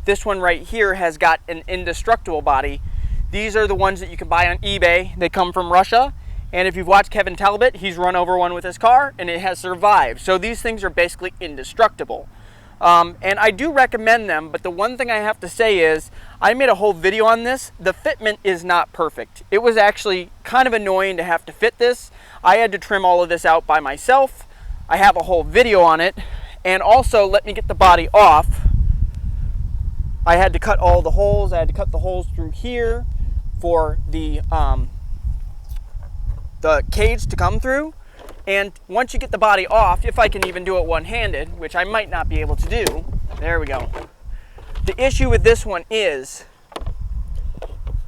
This one right here has got an indestructible body. These are the ones that you can buy on eBay. They come from Russia. And if you've watched Kevin Talbot, he's run over one with his car and it has survived. So these things are basically indestructible. And I do recommend them, but the one thing I have to say is, I made a whole video on this. The fitment is not perfect. It was actually kind of annoying to have to fit this. I had to trim all of this out by myself. I have a whole video on it. And also, let me get the body off. I had to cut all the holes. I had to cut the holes through here for the cage to come through. And once you get the body off, if I can even do it one-handed, which I might not be able to do, there we go. The issue with this one is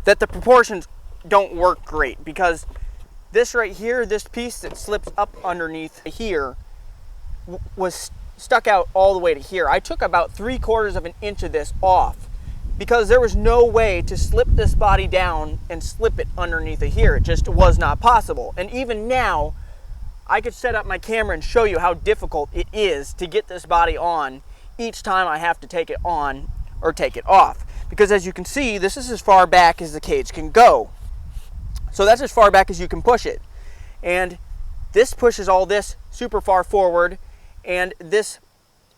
that the proportions don't work great, because this right here, this piece that slips up underneath here, was stuck out all the way to here. I took about 3/4 of an inch of this off because there was no way to slip this body down and slip it underneath of here. It just was not possible. And even now, I could set up my camera and show you how difficult it is to get this body on each time I have to take it on or take it off. Because as you can see, this is as far back as the cage can go. So that's as far back as you can push it. And this pushes all this super far forward, and this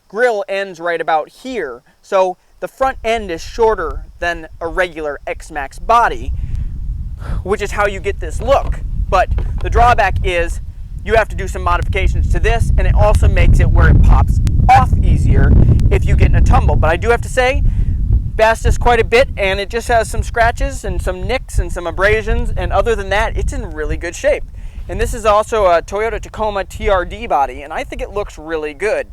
grill ends right about here. So the front end is shorter than a regular Xmaxx body, which is how you get this look. But the drawback is you have to do some modifications to this, and it also makes it where it pops off easier if you get in a tumble. But I do have to say, bashed this quite a bit, and it just has some scratches and some nicks and some abrasions, and other than that, it's in really good shape. And this is also a Toyota Tacoma TRD body, and I think it looks really good.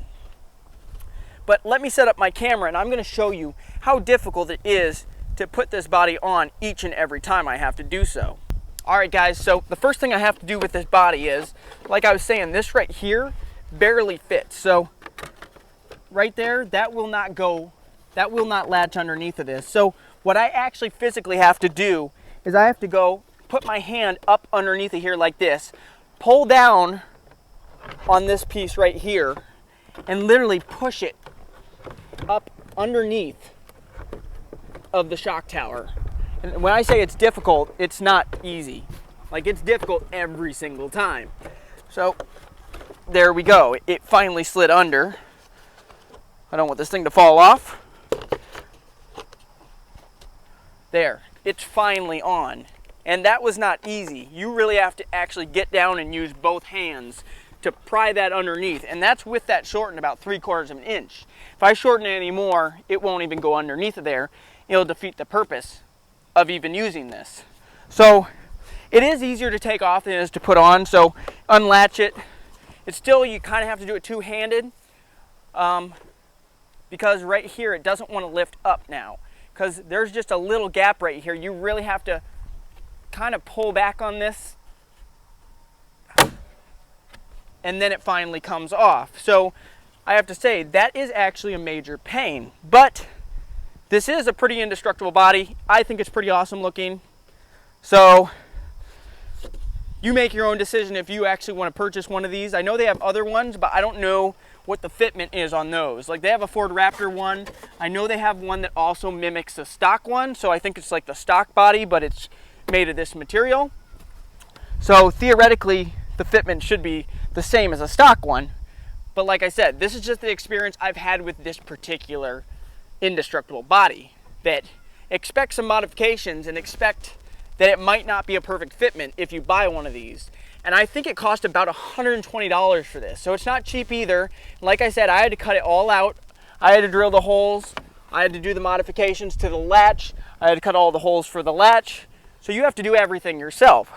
But let me set up my camera, and I'm going to show you how difficult it is to put this body on each and every time I have to do so. Alright guys, so the first thing I have to do with this body is, like I was saying, this right here barely fits. So right there, that will not go, that will not latch underneath of this. So what I actually physically have to do is I have to go put my hand up underneath of here like this, pull down on this piece right here, and literally push it up underneath of the shock tower. And when I say it's difficult, it's not easy. Like, it's difficult every single time. So there we go. It finally slid under. I don't want this thing to fall off. There, it's finally on. And that was not easy. You really have to actually get down and use both hands to pry that underneath. And that's with that shortened about 3/4 of an inch. If I shorten it any more, it won't even go underneath of there. It'll defeat the purpose of even using this. So it is easier to take off than it is to put on. So unlatch it. It's still, you kind of have to do it two-handed, because right here it doesn't want to lift up now, because there's just a little gap right here. You really have to kind of pull back on this, and then it finally comes off. So I have to say, that is actually a major pain, but this is a pretty indestructible body. I think it's pretty awesome looking. So you make your own decision if you actually want to purchase one of these. I know they have other ones, but I don't know what the fitment is on those. Like, they have a Ford Raptor one. I know they have one that also mimics the stock one. So I think it's like the stock body, but it's made of this material. So theoretically, the fitment should be the same as a stock one. But like I said, this is just the experience I've had with this particular indestructible body, that expect some modifications and expect that it might not be a perfect fitment if you buy one of these. And I think it cost about $120 for this, so it's not cheap either. Like I said, I had to cut it all out. I had to drill the holes, I had to do the modifications to the latch, I had to cut all the holes for the latch. So you have to do everything yourself.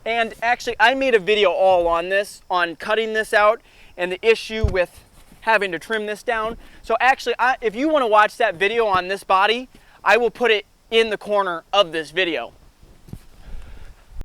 And actually, I made a video all on this, on cutting this out and the issue with having to trim this down. So actually, if you want to watch that video on this body, I will put it in the corner of this video.